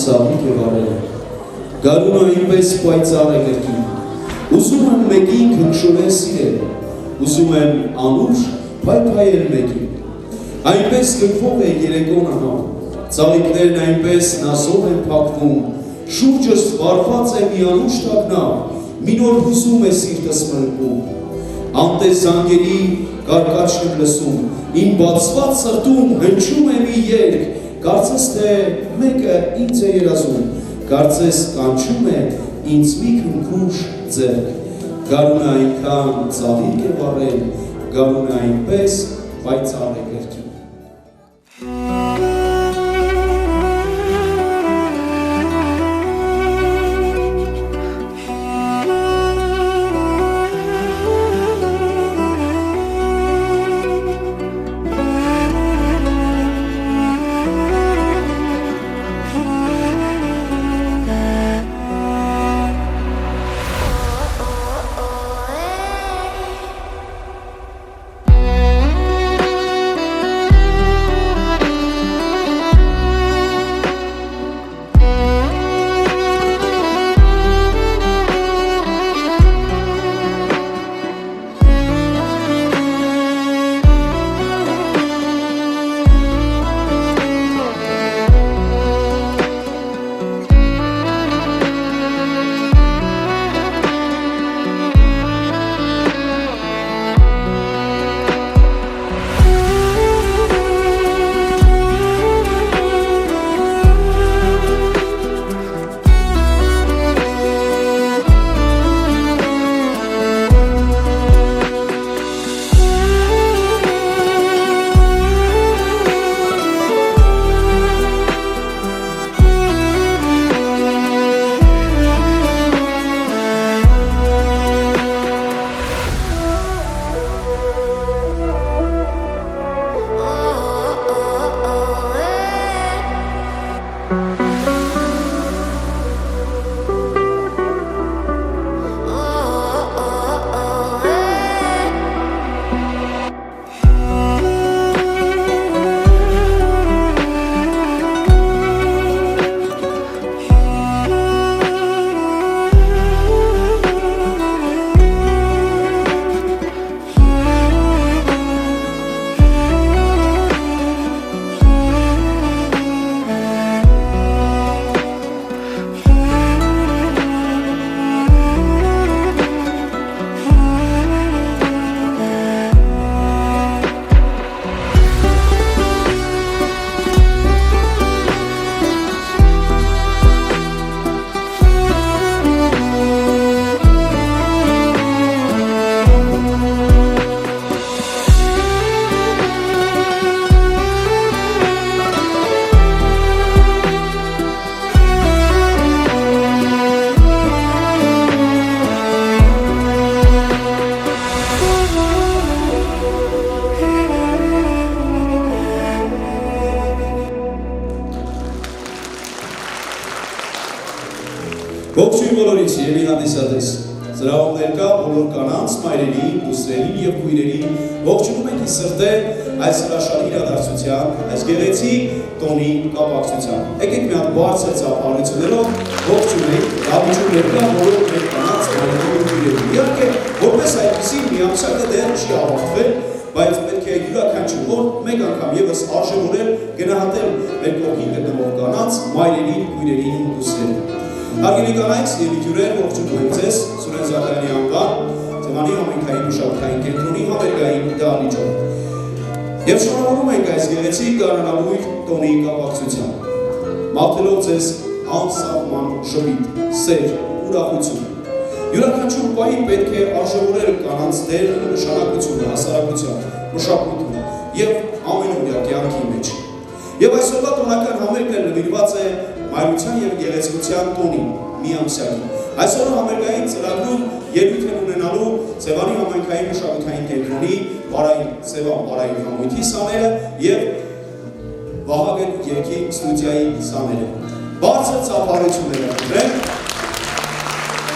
ծաղիկ է վարել, գարունը այնպես պայծառ է գրկին, ուզում եմ մեկին քնքշորեն սիրել, ուզում եմ անուշ փայփայել մեկին, այնպես գրկվող է երեկոն ահա, ծաղիկներն այնպես նազով են փակվում, շուրջս վարված է մի անուշ տագնապ, մի նոր հուզում է սիրտս մրկում, անտես զանգերի կարկաչն եմ լսում, իմ բացված սրտում հնչում է մի երգ, կարծես թե մեկը ինձ է երազում, կարծես կանչում է ինձ մի քնքուշ ձեռք, գարունը այնքան ծաղիկ է վառել, գարունը այնպես պայծառ է գրկին։ Ողջույն բոլորից երևի հանդիսատես, ծրաղում ներկա բոլոր կանանց, մայրերին, դուստրերին և քույրերին ողջունում ենք սրտե այս հրաշալի իրադարձության, այս գեղեցիկ տոնի կապակցությամբ։ Եկեք մի հատ բարձր ծափահարություններով ողջունենք դավիճում ներկա բոլոր մեր կանանց, մայրերին ու քույրերին։ Իհարկե, որպես այդպիսի միամսակը դեռ չի ավարտվել, բայց պետք է յուրաքանչյուր օր մեկ անգամ ևս արժևորել գնահատել մեր կողքին գտնվող կանանց, մայրերին, քույրերին ու դուստրերին։ Հարգելի կանայք և հյուրեր, ողջունում ենք ձեզ Սուրեն Զաքարյանի անվան Թևանի համայնքային մշակութային կենտրոնի համերգային դահլիճով։ Եվ շնորհավորում ենք այս գեղեցիկ գարնանավույր տոնի կապակցությամբ, մաղթելով ձեզ անսահման շվիտ, սեր, ուրախություն։ Յուրաքանչյուր պահի պետք է արժևորել կանանց դերն ու նշանակությունը հասարակության, մշակույթում և ամենօրյա կյանքի մեջ։ Եվ այսօրվա տոնական համերգը նվիրված է մայրության և գեղեցկության տոնին, միամսյակին։ Այսօր համերգային ծրագրում ելույթ են ունենալու Սևանի համայնքային մշակութային կենտրոնի Սևան բարային համույթի սաները և Վահագն երգի ստուդիայի սաները։ Բարձր ծափահարություններ ունենք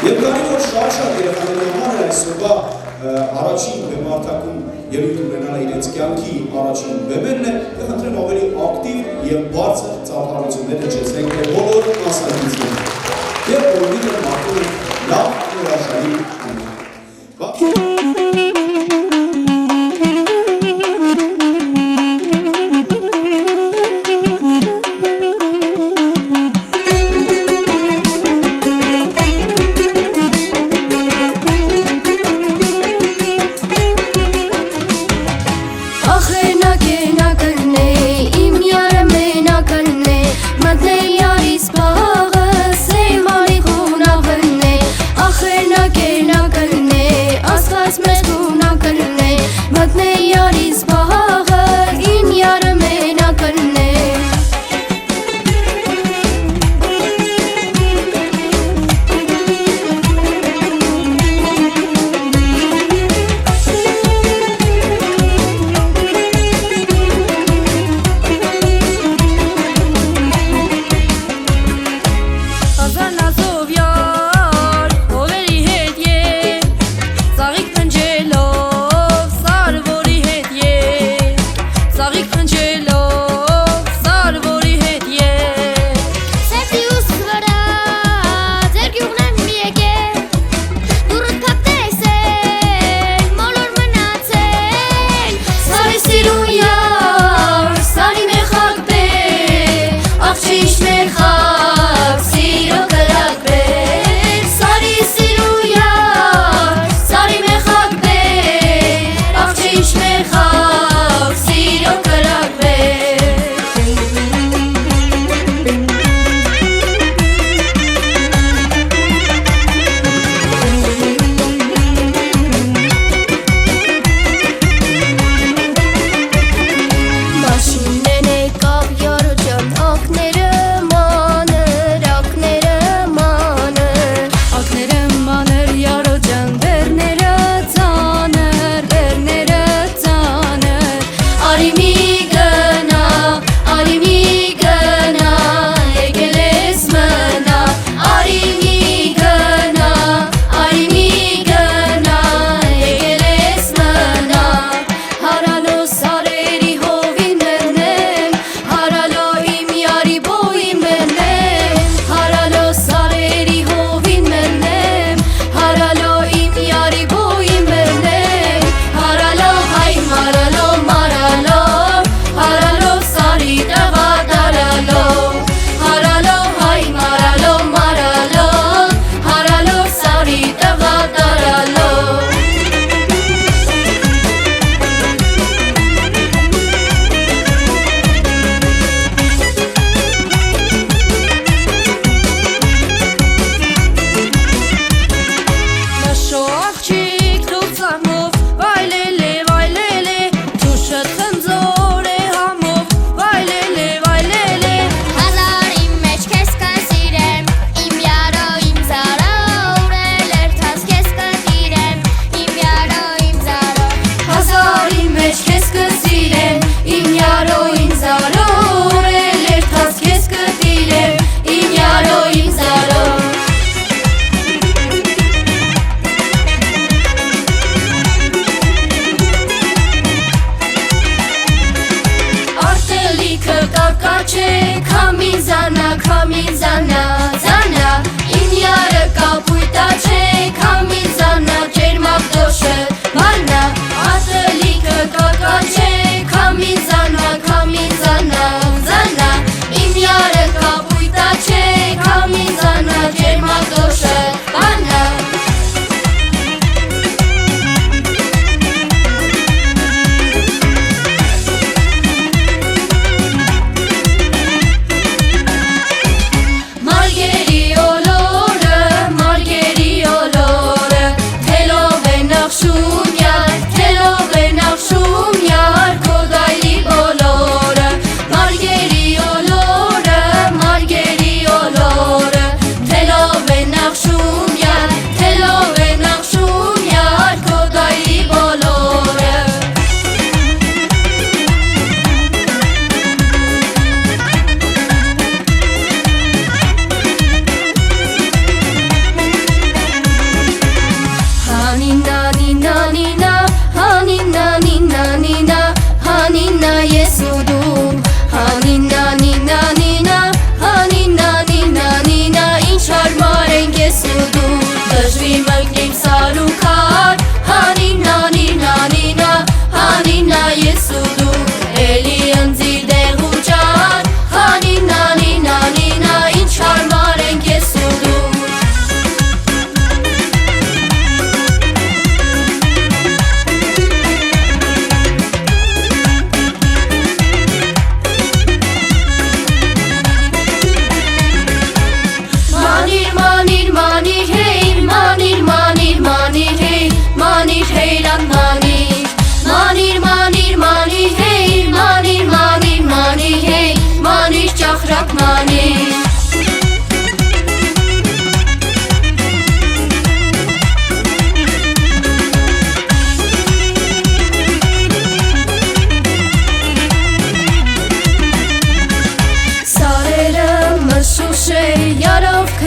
և քանի որ շատ երեխաների համար այսօրվա առաջին բեմարդակում ելույթ ունենալը իրենց կյանքի առաջին բեմերն է, կխնդրեմ ավելի ակտիվ և բարձր ծափահարություններ հնչեցնենք բոլոր մասնակիցներ։ Եվ բոլորին մաղթում ենք լավ հրաշալի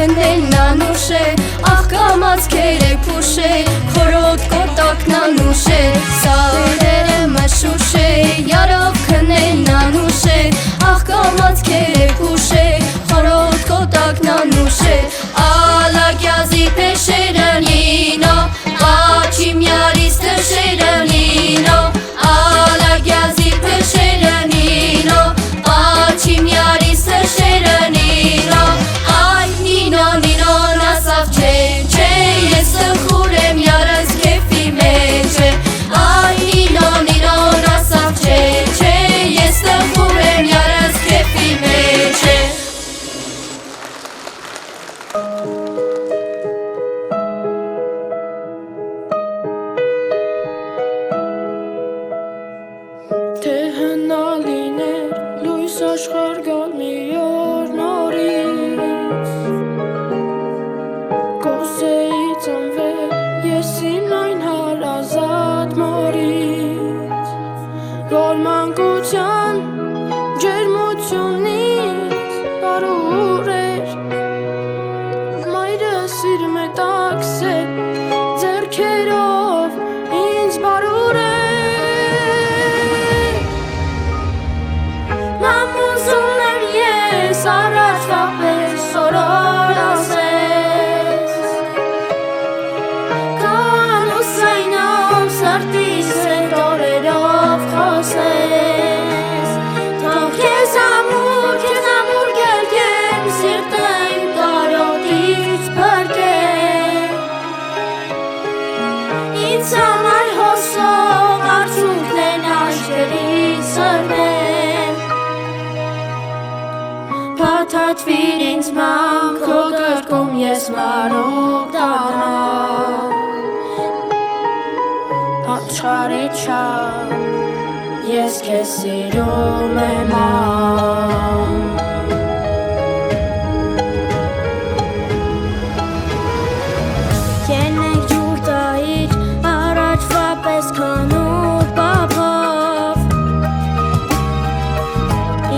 քնելն անուշ է, աղ կամած քերեք ուշ է, խորոտ կոտակն անուշ է, սարերը մշուշ է, յարով քնելն անուշ է, աղ կամած քերեք ուշ է, խորոտ կոտակն անուշ է, ալագյազի փեշերանինո, պաչիմյարիս թշերանինո, ալագյազի փեշերանինո, պաչիմյարիս թշերանինո, այ նինո նինո նասավ չէ, չէ, ես տխուր եմ յարս քեֆի մեջ է, այ նինո նինո նասավ չէ, չէ, ես տխուր եմ յարս քեֆի մեջ է. Թե հնալիներ լույս աշխարհ գալ մի օր նորից, կոսեի ծնվել եսին այն հարազատ մորից, որ մանկության ջերմությունից բարուր էր, մայրս իր մետաքս է ձեռքերով ինձ բարուր է. Մամուզում եմ ես առաջվա պես սորոր ասես, կանուսայնով սրտիս հետ օրերով խոսես, թող քեզ ամուր գելգեմ սիրտը իմ կարոտից փրկեմ, ինձ համար հոսող արցունքներն աչքերից սրվեմ, փաթաթվիր ինձ ման քո գրկում ես մանուկ դառնամ, աշխարհի չափ ես քեզ սիրում եմ ամ. Կենեք ջուր տայիր առաջվա պես քանուկ բաբով,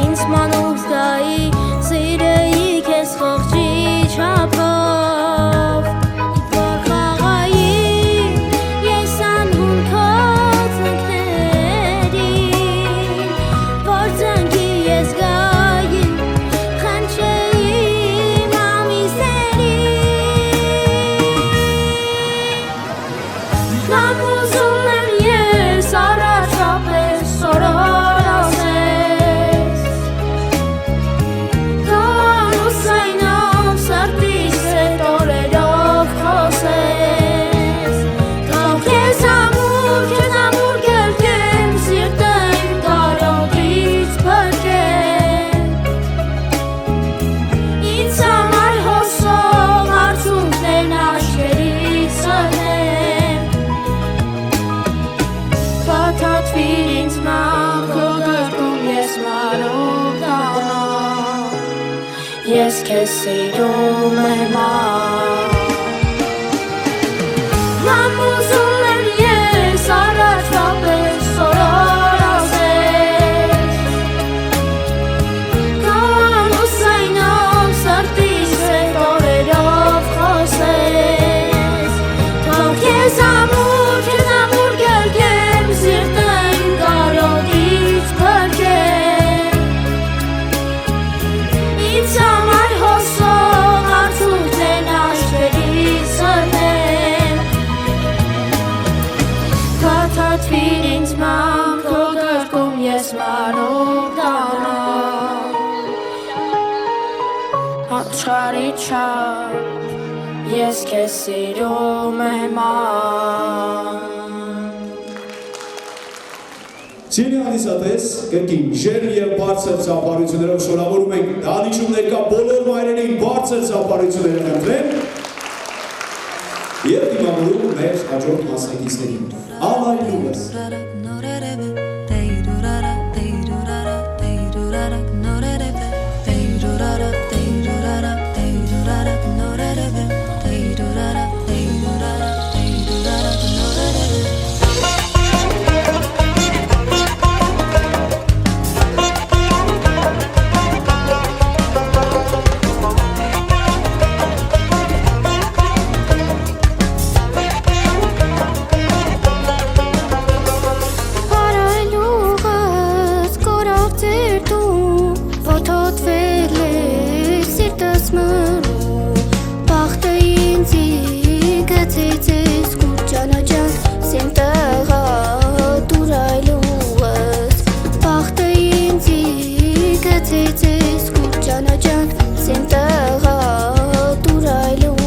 ինձ մանուկ զգայի սիրեի քեզ խղճի չափով, որ խաղայի ես անհուն քո ծնկներին, որ ծնկի ես գայի խնչեի մամիսներին. Մամուզում եմ ես առաջվա պես սորոր ասես, կանուսայնով սրտիս հետ օրերով խոսես, թող քեզ ամուր գելգեմ սիրտը իմ կարոտից փրկեմ, ինձ համար հոսող արցունքներն աչքերից սրվեմ, փաթաթվիր ինձ ման քո գրկում ես մանուկ դառնամ, ես քեզ սիրում եմ ամ. Մամուզում եմ ես առաջվա պես սորոր ասես, կանուսայնով սրտիս հետ օրերով խոսես, թող քեզ ամուր գելգեմ սիրտը իմ կարոտից փրկեմ, ինձ համար հոսող արցունքներն աչքերից սրվեմ, փաթաթվիր ինձ ման քո գրկում ես մանուկ դառնամ, աշխարհի չափ ես քեզ սիրում եմ ամ. Սիրելի հանդիսատես, կրկին ժեր և բարձր ծափարություններով շնորհավորում ենք դահլիճում ներկա բոլոր մայրերին բարձր ծափարություններ ընտրել և դիմավորում մեր հաջորդ մասնակիցներին. Ալայլուվս. ես մրու բախտը ինձի գցեց ես կուր ճանաչանք սեմ տղա դուր այլուս բախտը ինձի գցեց ես կուր ճանաչանք սեմ տղա դուր այլուս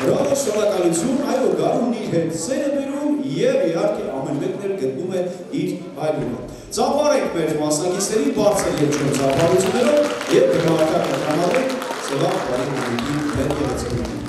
Հրավեր շնորհակալություն, այո, գարունն իր հետ սեր է բերում և իհարկե ամեն մեկն էլ գտնում է իր հայրենիքը։ Ծափարենք մեր մասնակիցների բարձր և չոր ծափարություններով և գնահատակ կտրամադրենք Սևան Բարենյանի մեր եկեղեցիներին։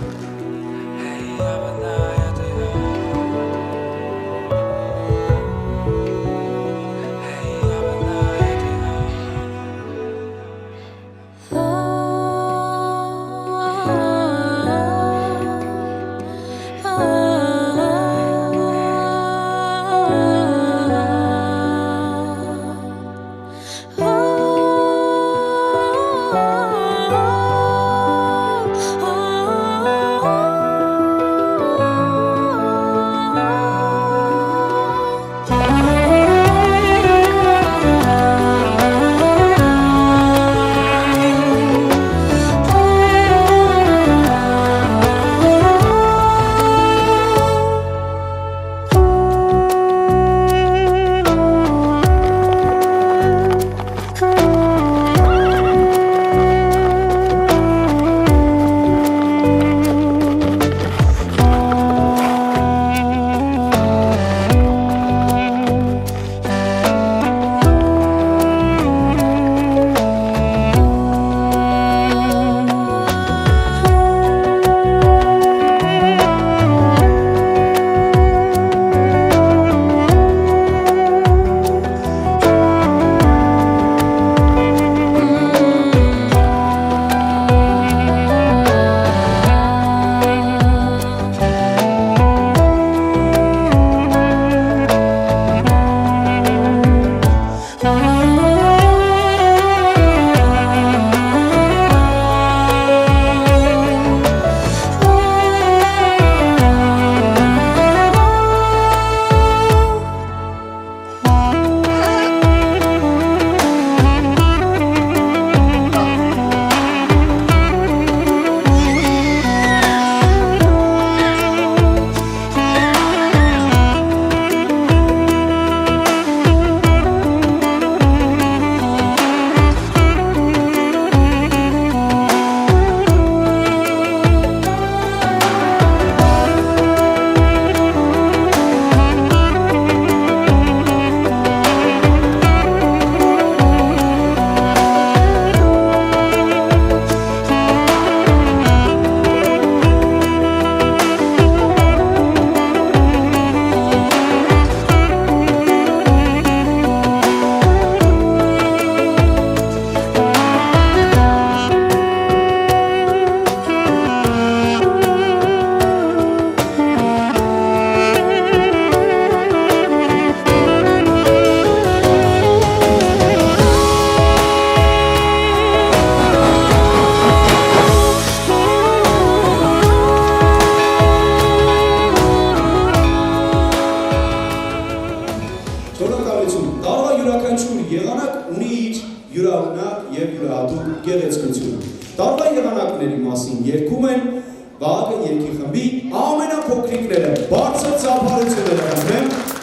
Վագը երկի խմբի ամենափոքրիկները բարձր ծափարությունները խնդրեմ։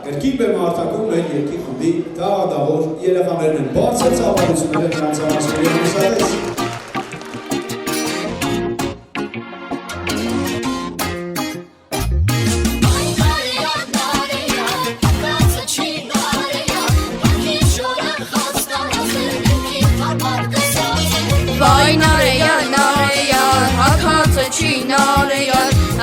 Երկի բեմարտակում մեր երկի խմբի տաղադավոր երեխաներն են բարձր ծավալությունները նրանց համասների հուսատես։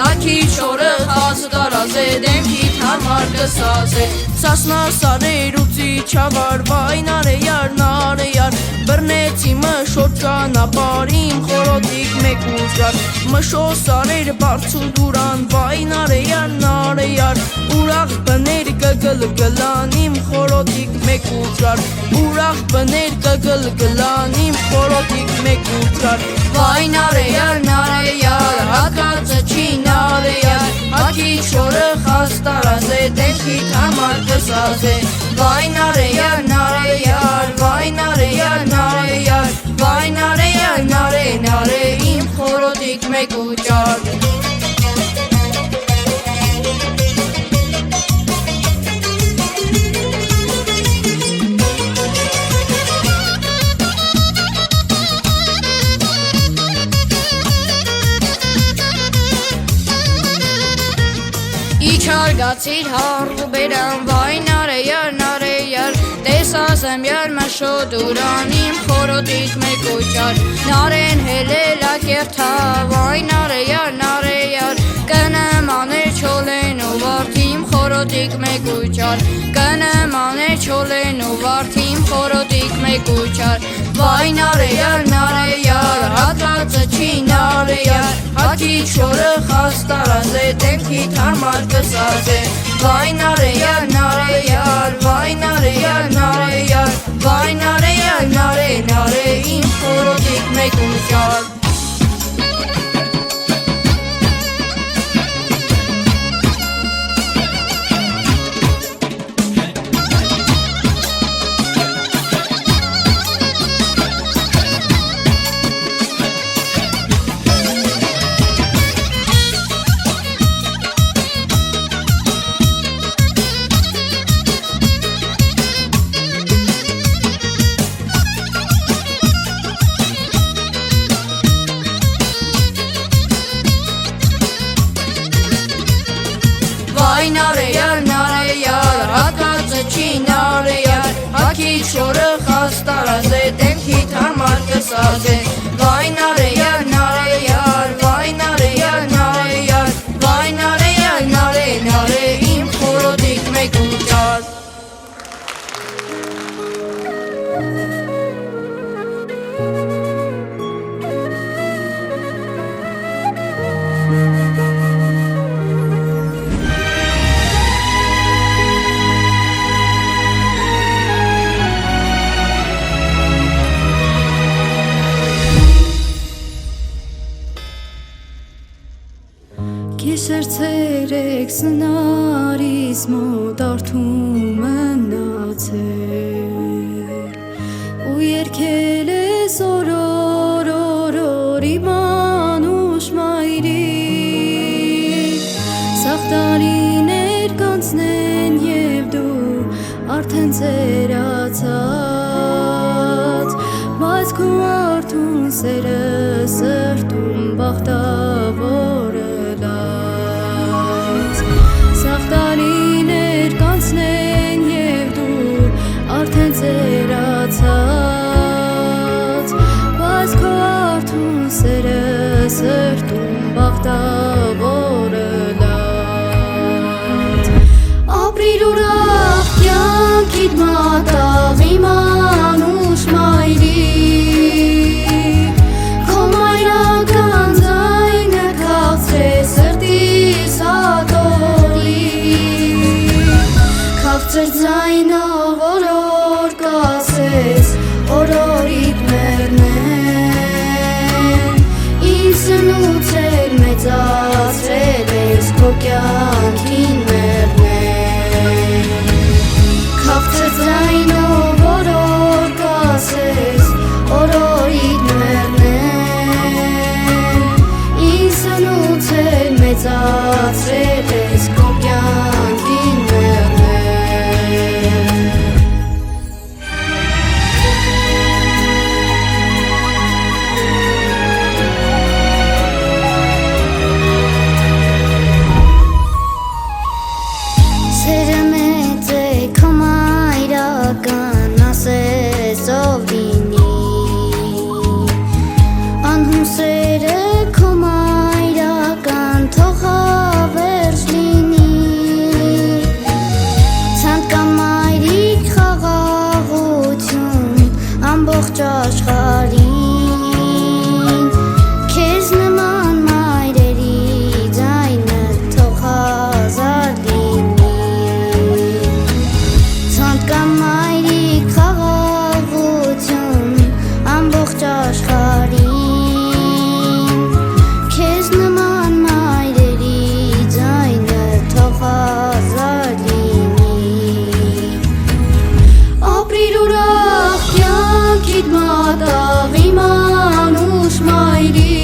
Ակի շորը խազը տարազ է դեմքիտ համար կսազ է Սասնա սարեր ուծի չավար վայնար է յար Բրնեցի մշոտ ճանապար իմ խորոտիկ մեկ ուջար Մշո սարեր բարձու դուրան վայնար է յար Ուրաղ բներ կգլգլան իմ խորոտիկ մեկ ուջար Ուրաղ բներ կգլգլան իմ խորոտիկ մեկ ուջար Վայնար է յար հակածը չի նար է Ակի շորը խազ տարազ է դեմքիտ համար կսազ է Վայնար է յար վայնար է յար Վայնար է իմ խորոտիկ մեկ ուջար Իչարգացիր հարու բերան վայնար է յար Տեսաս եմ յար մշո դուրան իմ խորոտիկ մեկ ուջար Նարեն հելել ակերթա վայնար է յար Կնեմ աներ չոլեն ու վարդ իմ խորոտիկ մեկ ուջար Կնեմ աներ չոլեն ու վարդ իմ խորոտիկ մեկ ուջար Վայնար է յար հատվածը չինարը յար Հաքի չորը խաստարած է դեմքի թարմար կսած է Վայ նարը յար նարը յար Վայ նարը յար նարը յար Վայ նարը յար նարը նարը Իմ խորոտիկ մեկ ու ճար Վայ նարը յար, հատվածը չի նարը յար Հաքի չորը խաստարած է, դեմքի թարմար կսած է Վայ նարը յար, վայ նարը յար, Վայ նարը յար, նարը Իմ խորոտիկ մեկ ու ճար Գիշեր ցերեկ սնարիս մոտ արթում մնացել ու երգել ես օրոր իմ անուշ մայրի Սաղ տարիներ կանցնեն և դու արդեն ծերացած բայց քո արթուն սերը սրտում բախտավորը Տարիներ կանցնեն և դու արդեն ծերացած բայց քո արթուն սերը սրտում բախտավորը լաց Ապրիր ուրախ կյանքիդ մատաղ իմ անուշ մայրի Քո մայրական ձայնը քաղցրե սրտիս Քաղցր ձայնով օրոր կասես, օրորիդ մերնեն Ինձ սնուց էլ մեծացրել ես, քո կյանքին մերնեն Քաղցր ձայնով օրոր կասես, օրորիդ մերնեն Ինձ սնուց էլ մեծացրել ես, քո կյանքին մերնեն Սերը մեծ է քո մայրական ասես ով լինի Անհուն սերը քո մայրական թող հավերժ լինի Ցանկ կամ մայրիկ խաղաղություն ամբողջ աշխարհին Քեզ նման մայրերի ձայնը թող հազար Մայրիկ խաղաղություն ամբողջ աշխարհին Քեզ նման մայրերի ձայնը թող հազար լինի Ապրիր ուրախ կյանքիդ մատաղ իմ անուշ մայրի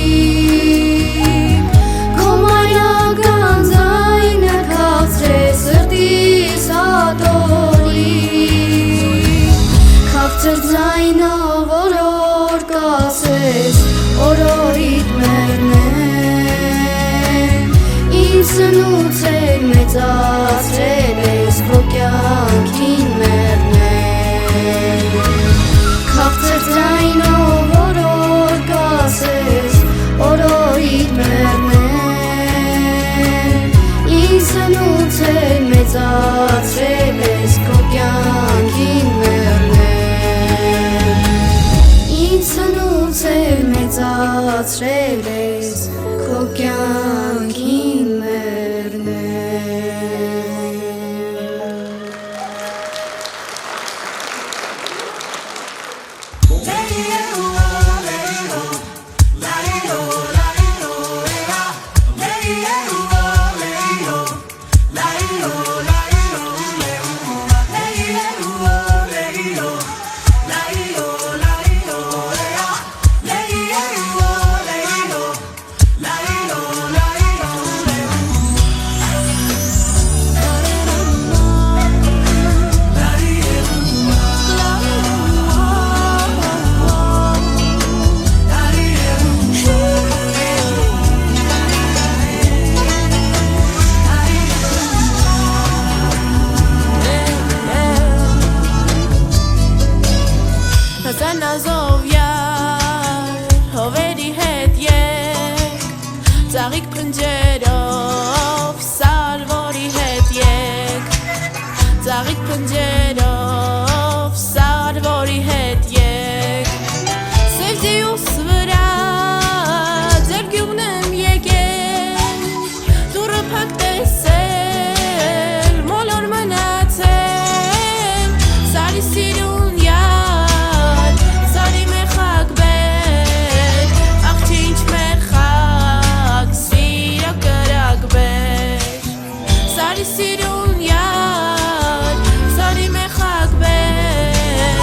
Քո մայրական ձայնը քաղցրե սրտիս Քաղցր ձայնով օրոր կասես, օրորիդ մերնեն Ինձ սնուց էլ մեծացրել ես, քո կյանքին մերնեն Քաղցր ձայնով օրոր կասես, օրորիդ մերնեն Ինձ սնուց էլ մեծացրել ես, քո կյանքին մերնեն Ինձ սնուց էլ մեծ մեծացրել ես քո կյանքին Ազով յար, հովերի հետ եկ, ծաղիկ պնջերով, սարվորի հետ եկ, ծաղիկ պնջերով, սարվորի հետ եկ, սևձի ուս վրա, ձեր գյուղն եմ եկել, դուրը պակ տեսել, մոլոր մնացել, սարի սիրուն Սիրուն յար, սարի մեխակ բեր,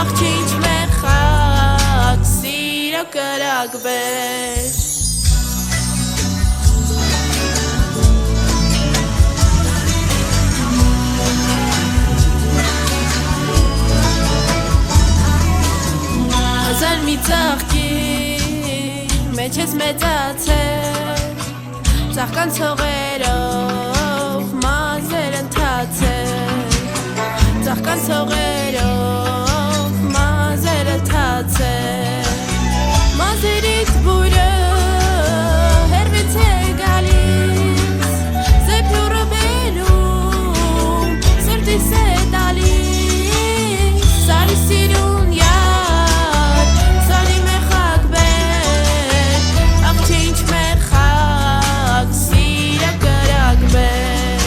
աղջի ինչ մեխակ, սիրո կրակ բեր Հազար մի ծաղկիր, մեջ ես մեծացել, ծաղկան ցողերով մազեր ընթացել, ծաղկան ցողերով մազեր ընթացել, մազերիդ բույրը հերվից է գալիս, զեփյուրը բերում, սրտիս է տալիս, սարի սիրուն յար, սարի մեխակ բեր, աղջի ինչ մեխակ, սիրո կրակ բեր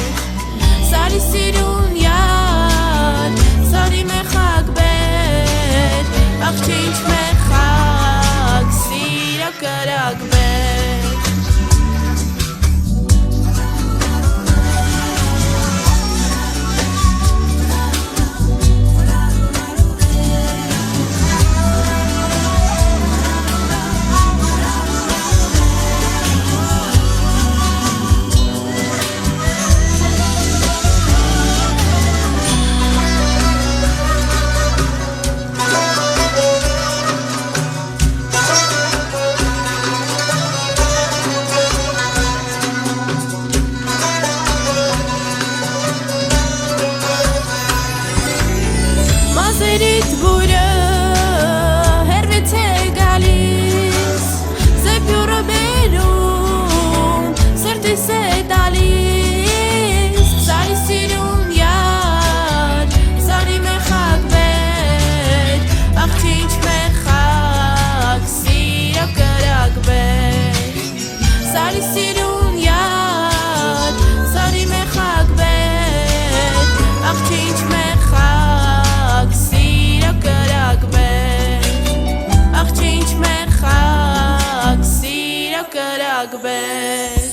Սարի սիրուն յար, սարի մեխակ բեր, աղջի ինչ մեխակ, սիրո կրակ բեր Մազերիդ բույրը հերվից է գալիս, զեփյուրը բերում, սրտիս է տալիս, սարի սիրուն յար, սարի մեխակ բեր, աղջի ինչ մեխակ, սիրո կրակ բեր Սարի սիրուն յար, սարի մեխակ բեր, աղջի ինչ մեխակ Սիրո կրակ բեր, աղջի ինչ մեխակ, սիրո կրակ բեր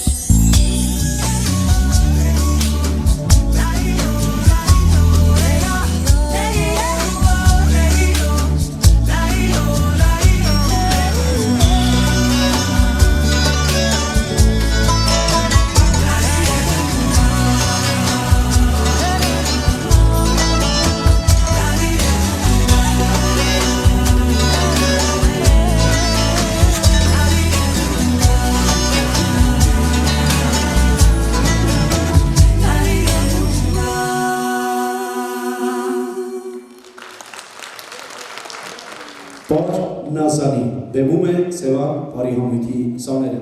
Պար Նազարի բեմում է Սևան բարի համույթի սաները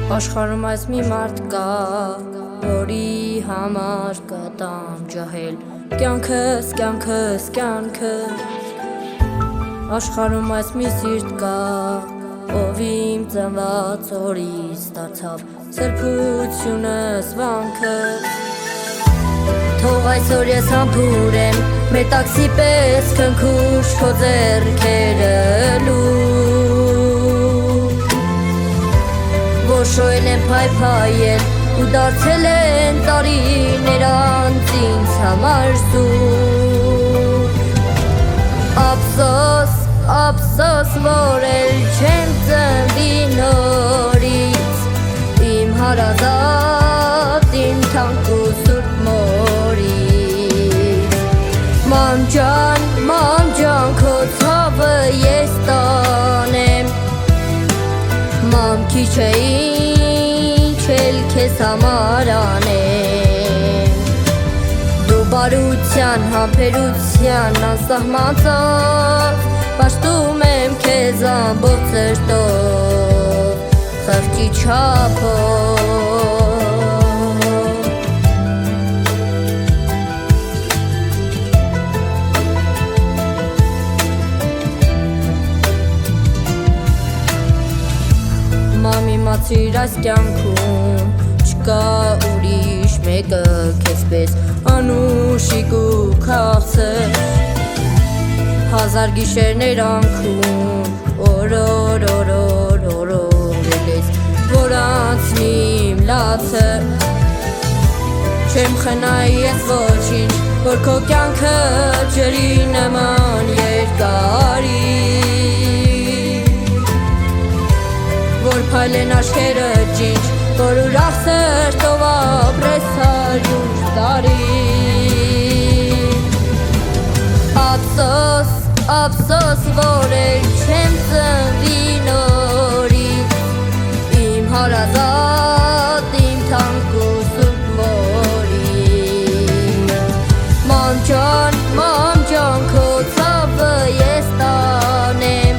Աշխարհում այս մի մարդ կա, որի համար կտամ ջահել կյանքս, կյանքս, կյանքս Աշխարհում այս մի սիրտ կա, ով իմ ծնված օրից դարձավ սրբությունս վանքս Թող այսօր ես համբուրեմ, մետաքսի պես քնքուշ քո ձեռքերը Շոյել են փայփայել ու դարձել են տարիներ անց ինձ համար զուր Ափսոս, ափսոս, որ էլ չեմ ծնվի նորից Իմ հարազատ, իմ թանկ ու սուրբ մորից Ման ջան, քո ցավը ես տանեմ Մամ քիչ է ինչ էլ քեզ համար անեմ Դու բարության, համբերության անսահման ծով Պաշտում եմ քեզ ամբողջ սրտով Խղճի չափով Մամ իմացիր այս կյանքում չկա ուրիշ մեկը քեզ պես անուշիկ ու քաղցր Հազար գիշերներ անքում օրորել ես որ անցնի իմ լացը Չեմ խնայի ես ոչինչ որ քո կյանքը ջրի նման երկարի Որ փայլեն աչքերը ջինջ, որ ուրախ սրտով ապրես 100 տարի Ափսոս, ափսոս, որ էլ չեմ ծնվի նորից Իմ հարազատ, իմ թանկ ու սուրբ մորից Ման ջան, քո ցավը ես տանեմ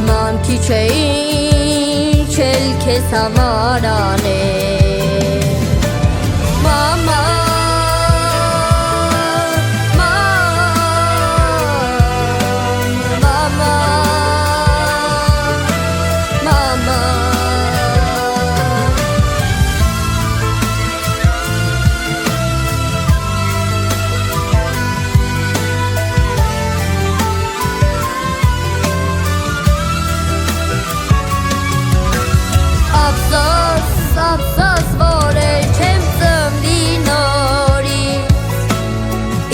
Ման քիչ է ինչ էլ քեզ համար անեմ Մամա Ափսոս, որ էլ չեմ ծնվի նորից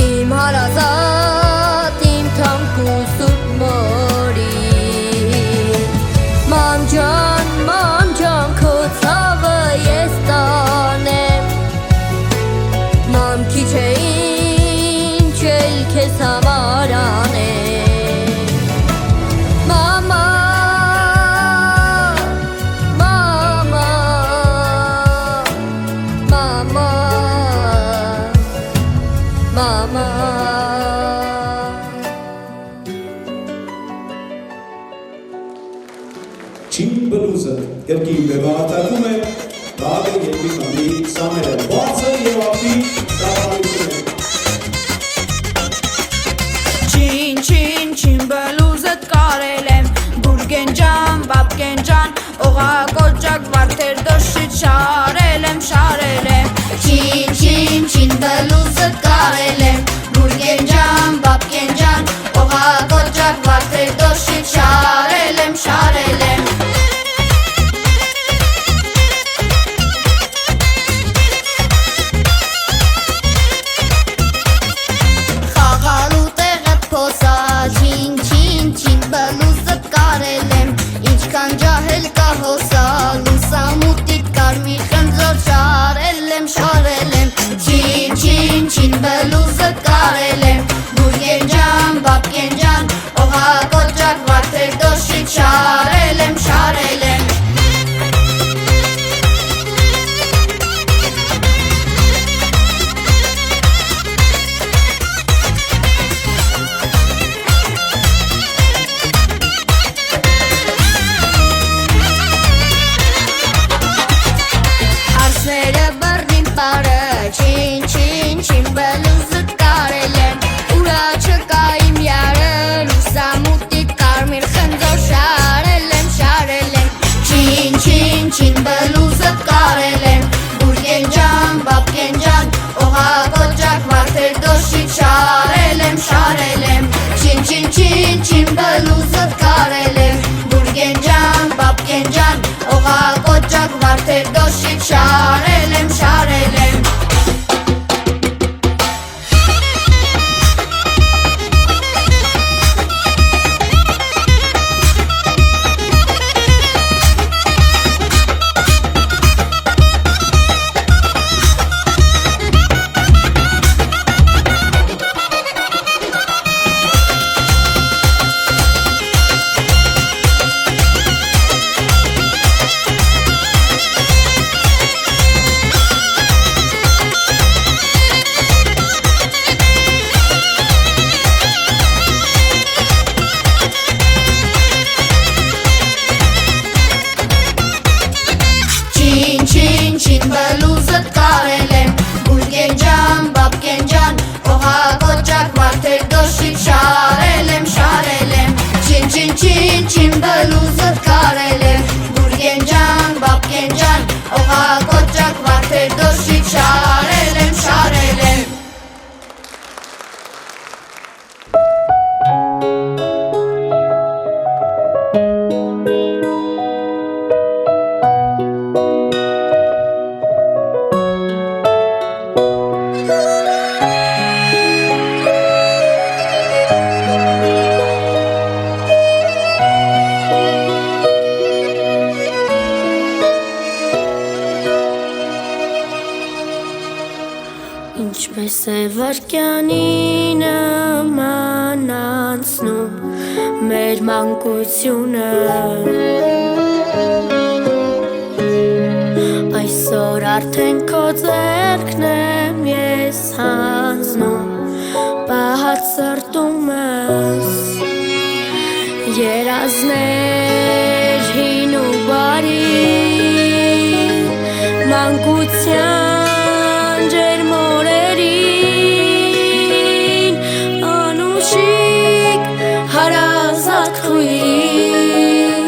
Իմ հարազատ, իմ թանկ ու սուրբ մորից Ման ջան, քո ցավը ես տանեմ Ման քիչ է ինչ էլ քեզ համար անեմ Մամա Mama Չին բլուզը կրկին բևարտակում է Դաղը երկի կամի սամերը բացը և ապի դաղարություն է Չին բլուզըտ կարել եմ Բուրգեն ջան, բաբկեն ջան Օղակոճակ վարդեր դոշիտ շարել եմ Չին բլուզըտ կարել եմ Բուրգեն ջան, բաբկեն ջան Օղակոճակ վարդեր դոշիտ շարել եմ Խաղալու տեղը փոսա Չին բլուզըտ կարել եմ Ինչքան ջահել կա հոսա Լուսամուտիտ կարմիր խնձոր շարել եմ Չին բլուզըտ կարել եմ Բուրգեն ջան, բաբկեն ջան Օղակոճակ վարդեր դոշիտ շարել եմ վարդեր դոշիկ շարել եմ, շարել եմ Չին բլուզըտ կարել եմ Գուլգեն ջան, բաբկեն ջան Օհա կոճակ վարդեր դոշիկ շարել եմ, շարել եմ Չին բլուզըտ կարել եմ Գուլգեն ջան, բաբկեն ջան Օհա կոճակ վարդեր դոշիկ շարել եմ, շարել եմ Ինչպես է վարկյանի նման անցնում մեր մանկությունը Այսօր արդեն քո ձեռքն եմ ես հանձնում Պահած սրտումս երազներ հին ու բարի Մանկության ջերմ օրերին Անուշիկ հարազատ քույրիկ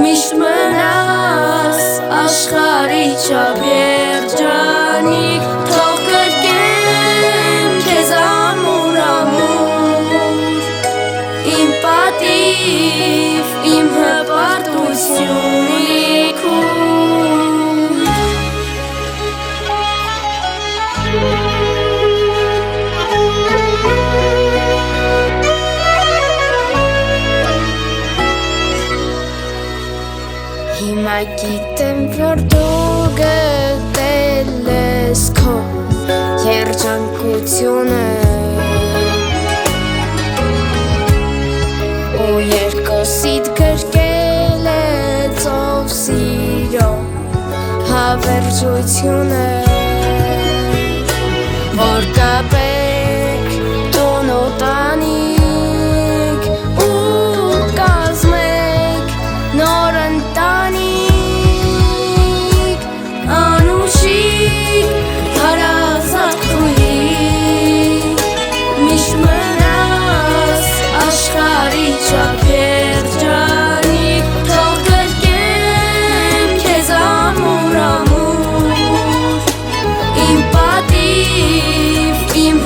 Միշտ մնաս աշխարհի չափ երջանիկ Թող կրկեմ քեզ ամուր ամուր Իմ պատիվ, իմ հպարտություն լիքուր Հիմա գիտեմ, որ դու գտել ես քո երջանկությունը Ու երկուսիդ գրկել է ծով սիրո հավերժությունը Որ կապեք տուն ու տանիք ու կազմեք նոր ընտանիք Անուշիկ հարազատ քույրիկ Միշտ մնաս աշխարհի չափ երջանիկ Թող կրկեմ քեզ ամուր ամուր Իմ պատիվ, իմ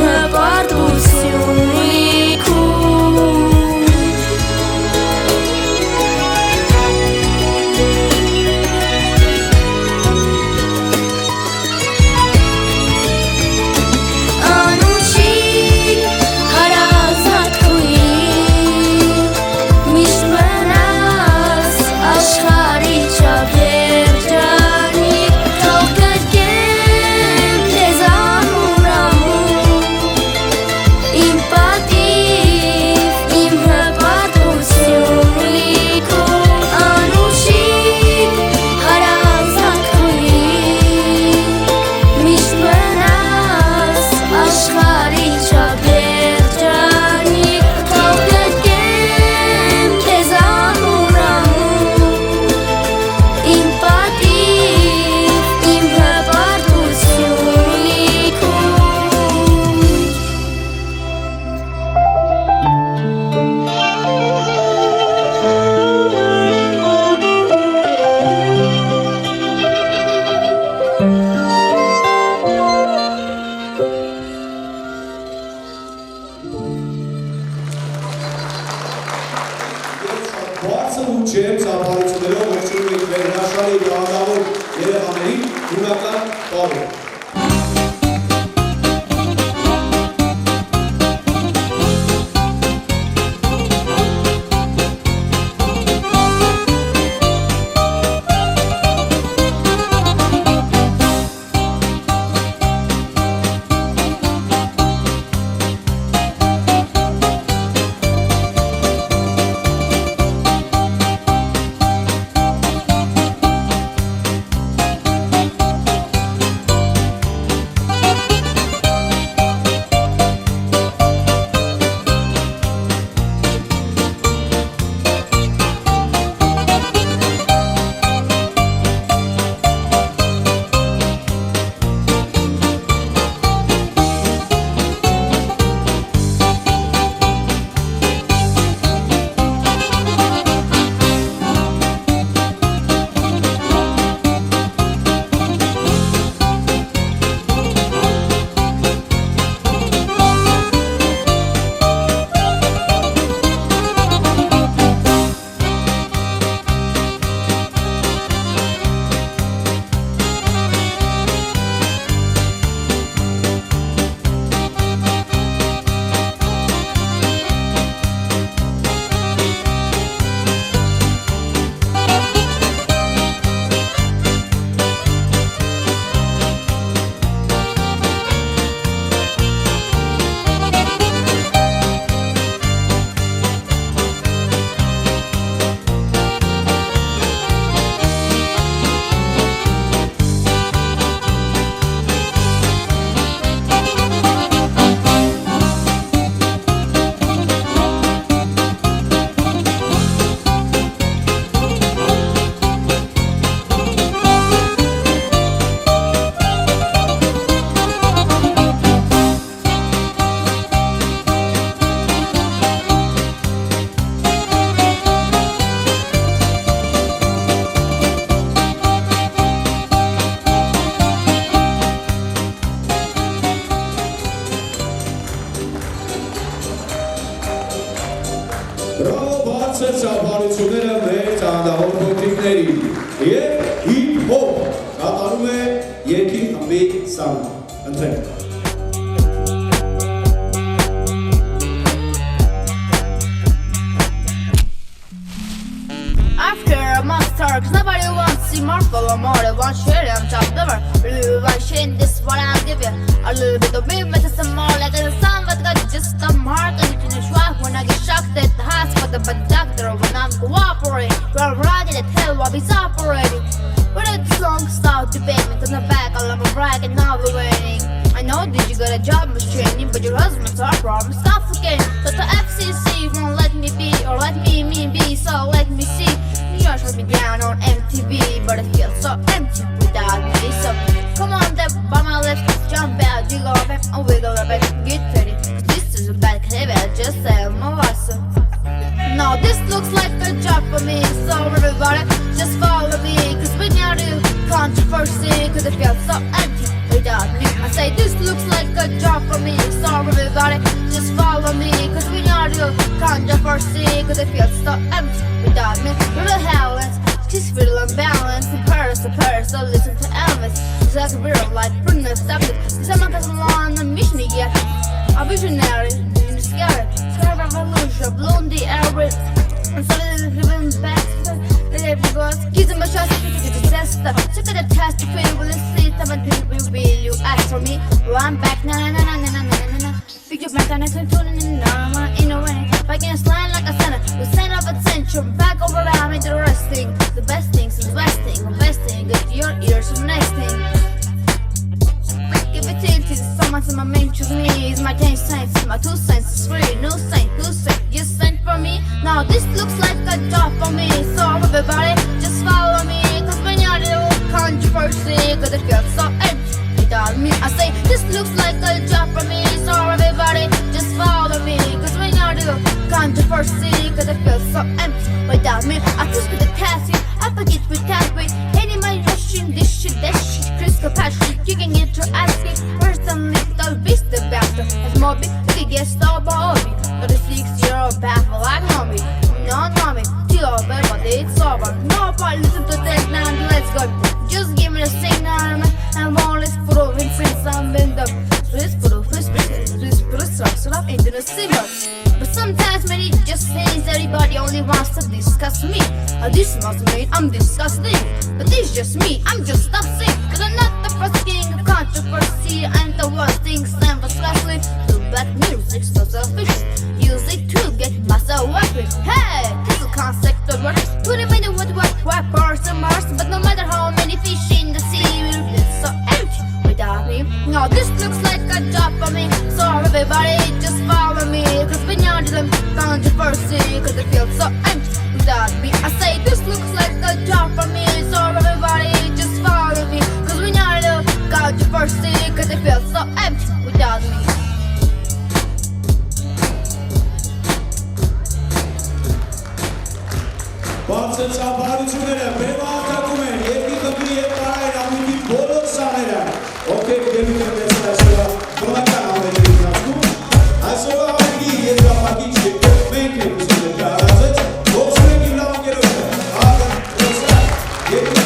Hip Hop կատարում է երկի խմբի Սամը։ Ընտրենք։ Cause nobody wants to see Marco or more than one shit on top never really one shit, this is what I'll give you a little bit of beat, but it's some more like the sun, but got just a mark and you finish rock when I get shocked at the hospital, but the doctor when I'm cooperating, we're riding at hell while he's operating. But it's long start debate on the back, I'll have a brag and now we're waiting. I know that you got a job with training, but your husband's our problem, stop forgetting. But the FCC won't let me be, or let me be, so let me see. Yours put me down on MTV, but it feels so empty without me. So come on, that by my lips, jump out, jiggle up and wiggle up and get ready. This is a bad clever, just say my voice. Now this looks like a job for me, so everybody just follow me. Cause when you do controversy, cause it feels so empty without me. I say this looks like a job for me, so everybody just follow me. Cause when you do controversy, cause it feels so empty without me. Little Howlands, she's feel unbalanced. In Paris, so listen to Elvis. It's like a real life, bring the subject. Cause I'm on a mission yet. A visionary, in the sky. Sky revolution, blown the air with. And suddenly living back. There goes, kids in my shots, it's a disaster. Check out the test, you feel will see. Will you ask for me? Well, I'm back, na na na na na na na na. Pick your back, and I'm tuning in, in a way. If I can slide like a center, the center of attention. Back over there, I'm interesting. The best things is investing, investing. Get your ears from next thing. Give it to someone to my main choose me. It's my 10 cents, my 2 cents is free. No cent, who sent? You sent for me. Now this looks like a job for me. So everybody, just follow me. Cause when you're the controversy, cause it feels so empty without me. I say this looks like a job for me. So everybody, just follow me. Cause when you're the controversy, cause it feels so empty without me. I twist with the Cassie, I forget with Cadbury. Any my rushing, this shit, that shit. Crystal Patrick, you can get your ass kicked. Personally, the beast the bastard. As Moby, you can get stole by Obi. 36-year-old baffle like Moby. No, mommy, till over, but it's over. Nobody listen to that now, let's go. Just give me the signal, and all is proving since I'm in the Swiss proof, so I'm into the silver. But sometimes when it just seems everybody only wants to discuss me. This must mean I'm disgusting. But this just me, I'm just upset. Cause I'm not the first king of controversy. I'm the worst thing Sam was lastly. The black music so selfish. Use it to get myself weapons. Hey, this is a concept of what. Put him in the woodwork, rappers and Mars. But no matter how many fish in the sea, it's so empty without me. Now this looks like a job for me. So everybody just follow me. Cause when you're dealing controversy, cause it feels so empty without me. I say this looks like a job for me. So everybody just follow me. Cause when you're dealing controversy, cause it feels so empty without me. Բարձր ծափարությունները բեմահատակում են երկի խմբի և կարային ամուտի բոլոր սաները, ովքեր գերում են մեծ այսօրվա կրոնական ամենի ընթացքում, այսօրվա ամենի եզրափակիչ երկով մենք ենք ուսում ենք հարազեց, ողջում ենք իմ լավանգերովը, աղը, ռոսա, երկի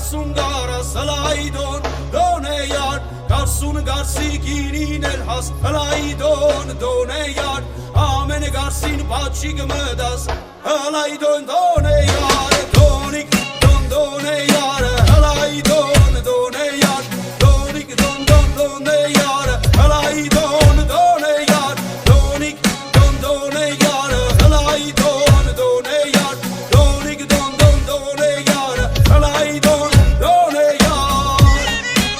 Garsun gara salaydon done yar Garsun garsi ginin el has salaydon done yar Amen garsin bachig medas salaydon done yar Donik don done yar salaydon done yar Donik don done yar salaydon done yar Donik don done yar salaydon done yar Donik don done yar salaydon done yar Donik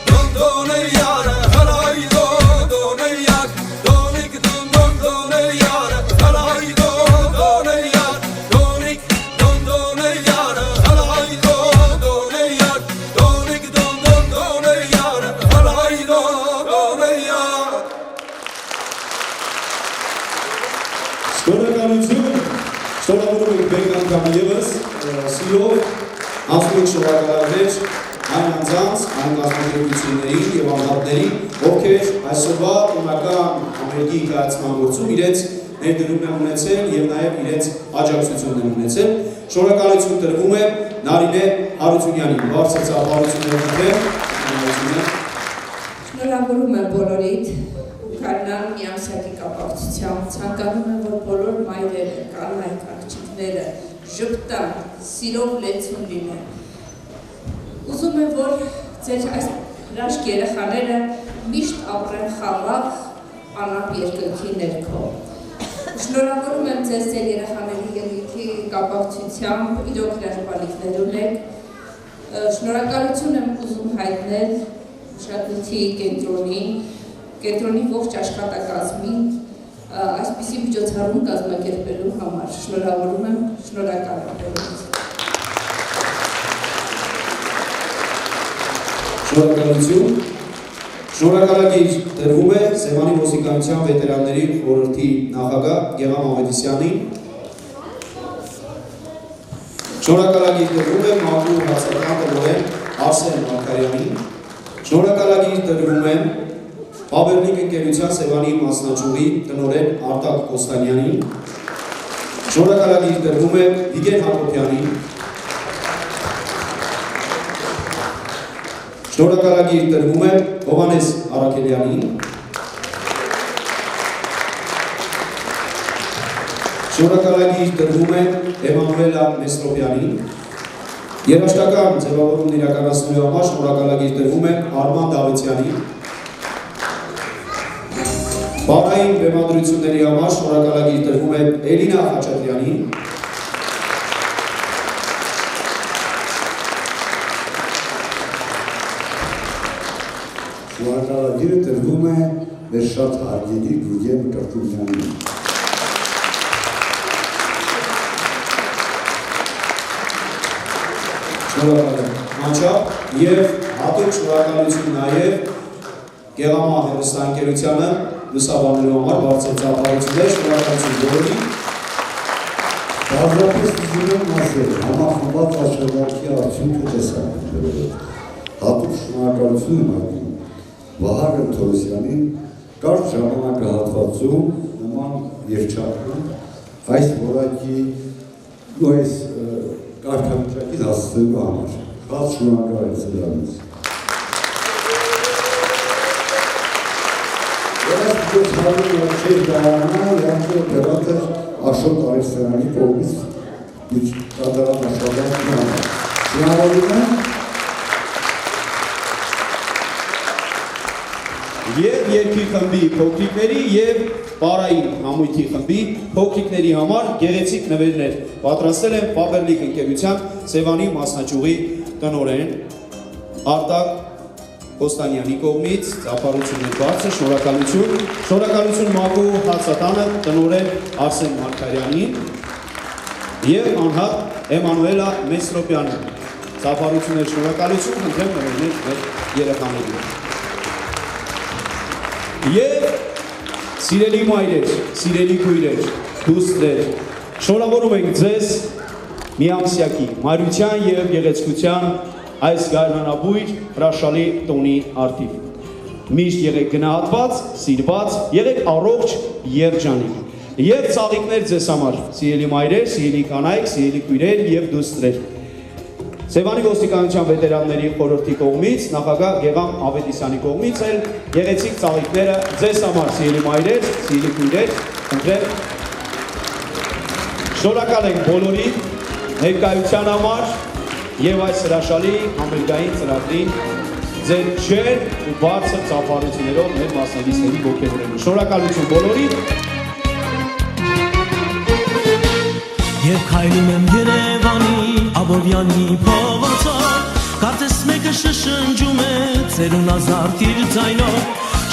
don done yar salaydon done yar Donik don done yar salaydon done yar Donik don done yar salaydon done yar Donik don done yar salaydon done yar Շնորհակալություն, շնորհավորում ենք մեկ անգամ ևս սիրով ասում շնորհակալներ այն անձանց, այն կազմակերպություններին եւ անհատներին, ովքեր այսօրվա տոնական համերգի կայացման գործում իրենց ներդրումն են ունեցել եւ նաեւ իրենց աջակցությունն են ունեցել։ Շնորհակալություն տրվում է Նարինե Հարությունյանին, բարձր ծափարություններ դրել։ Շնորհավորում եմ բոլորիդ Կարնան միամսյակի կապակցությամբ, ցանկանում եմ, որ բոլոր մայրերը, կանայք, աղջիկները ժպտան, սիրով լեցուն լինեն։ Ուզում եմ, որ ձեր այս հրաշք երեխաները միշտ ապրեն խաղաղ, անապ երկնքի ներքո։ Շնորհավորում եմ ձեզ ձեր երեխաների ելույթի կապակցությամբ, իրոք հրաշալիքներ ունեք։ Շնորհակալություն եմ ուզում հայտնել Ուշադրության կենտրոնին, կենտրոնի ողջ աշխատակազմին այսպիսի միջոցառում կազմակերպելու համար։ Շնորհավորում եմ, շնորհակալ եմ։ Շնորհակալություն։ Շնորհակալագիր տրվում է Սևանի ոստիկանության վետերանների խորհրդի նախագահ Գեղամ Ավետիսյանին։ Շնորհակալագիր տրվում է Մաքուր հացական տնօրեն Արսեն Մարգարյանին։ Շնորհակալագիր տրվում է Պաբերնիկ ընկերության Սևանի մասնաճյուղի տնօրեն Արտակ Կոստանյանին։ Շնորհակալագիր տրվում է Վիգեն Հակոբյանին։ Շնորհակալագիր տրվում է Հովհաննես Արաքելյանին։ Շնորհակալագիր տրվում է Էմանուելա Մեսրոպյանին։ Երաժշտական ձևավորումն իրականացնելու համար շնորհակալագիր տրվում է Արման Դավթյանին։ Բանային բեմադրությունների համար շնորհակալագիր տրվում է Էլինա Խաչատրյանին։ Շնորհակալագիրը տրվում է մեր շատ հարգելի Գուրգեն Կրտունյանին։ Շնորհակալ անչափ եւ հատուկ շնորհակալություն նաեւ Գեղամա հերոստանգերությանը լուսաբանելու համար բարձր ծափարություններ, շնորհակալություն բոլորին։ Բազմապես ուզում եմ ասել, համախմբված աշխատանքի արդյունքը տեսանելի։ Հատուկ շնորհակալություն եմ հայտնում Վահագն Թորոսյանին կարճ ժամանակահատվածում նման երգչախմբում այս որակի ու այս կարգավիճակից հասցնելու համար։ Շատ շնորհակալ եմ դրանից։ Ես հարցնում եմ չէր դարանա, յանքը դրատը Աշոտ Արեստանյանի կողմից կատարած աշխատանքի համար։ Շնորհավորում եմ Եվ երկի խմբի փոքրիկների եւ Պարային համույթի խմբի փոքրիկների համար գեղեցիկ նվերներ պատրաստել են Պաբերնիկ ընկերության Սևանի մասնաճյուղի տնօրեն Արտակ Կոստանյանի կողմից ծափարություններ բարձր, շնորհակալություն Մակու հացատանը տնօրեն Արսեն Մարգարյանին եւ անհատ Էմանուելա Մեսրոպյանին։ Ծափարություններ շնորհակալություն, խնդրեմ նվերներ մեր երեխաներին։ Եվ սիրելի մայրեր, սիրելի քույրեր, դուստր, շնորհավորում ենք ձեզ միամսյակի, մայրության եւ գեղեցկության այս գարնանաբույր հրաշալի տոնի արդիվ։ Միշտ եղեք գնահատված, սիրված, եղեք առողջ, երջանիկ։ Եվ ծաղիկներ ձեզ համար, սիրելի մայրեր, սիրելի կանայք, սիրելի քույրեր եւ դուստր։ Սևանի ոստիկանության վետերանների խորհրդի կողմից, նախագահ Գեգամ Ավետիսյանի կողմից էլ գեղեցիկ ծաղիկները ձեզ համար, սիրելի մայրեր, սիրելի քույրեր, խնդրեմ։ Շնորհակալ ենք բոլորին ներկայության համար եւ այս հրաշալի համերգային ծրագրին ձեր ջեր ու բարձր ծափարություններով մեր մասնակիցների ոգևորելու։ Շնորհակալություն բոլորին։ Եվ քայլում եմ Երևանի Աբովյանի փողոցով, կարծես մեկը շշնջում է ծերունազարդ իր ձայնով,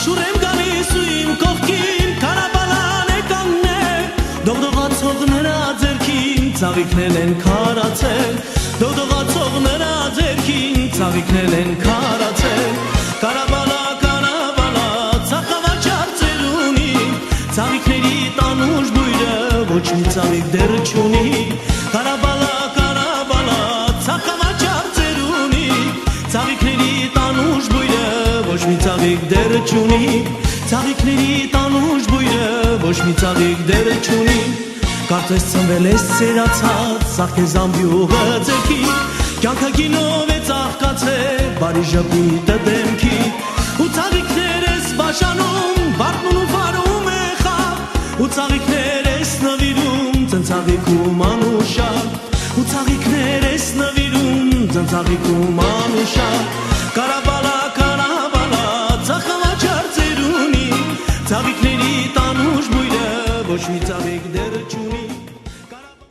շուռ եմ գալիս ու իմ կողքին քարաբալան է կանգնել, դողդողացող նրա ձեռքին ծաղիկներ են քարացել, դողդողացող նրա ձեռքին ծաղիկներ են քարացել, կարաբալա կարաբալա ծաղկավաճառ ծերունի, ծաղիկների տանուշ բույրը ոչ մի ծաղիկ դեռ չունի, կարաբալա կարաբալա ծաղկավաճառ ծերունի, ծաղիկների տանուշ բույրը ոչ մի ծաղիկ դեռ չունի, ծաղիկների տանուշ բույրը ոչ մի ծաղիկ դեռ չունի, կարծես ծնվել ես սերացած սաղքեզ ամբյուղը ձերքի, կյանքը գինով է ծաղկացել բարի ժպիտը դեմքի, ու ծաղիկներ ես բաժանում, վարդն ու վարում է խաղ, ու ծաղիկներ ես նվիրում, ծնծաղիկում անուշակ, ու ծաղիկներ ես նվիրում, ծնծաղիկում անուշակ, կարաբալա կարաբալա ծաղկավաճառ ծերունի, ծաղիկների տանուշ բույրը ոչ մի ծաղիկ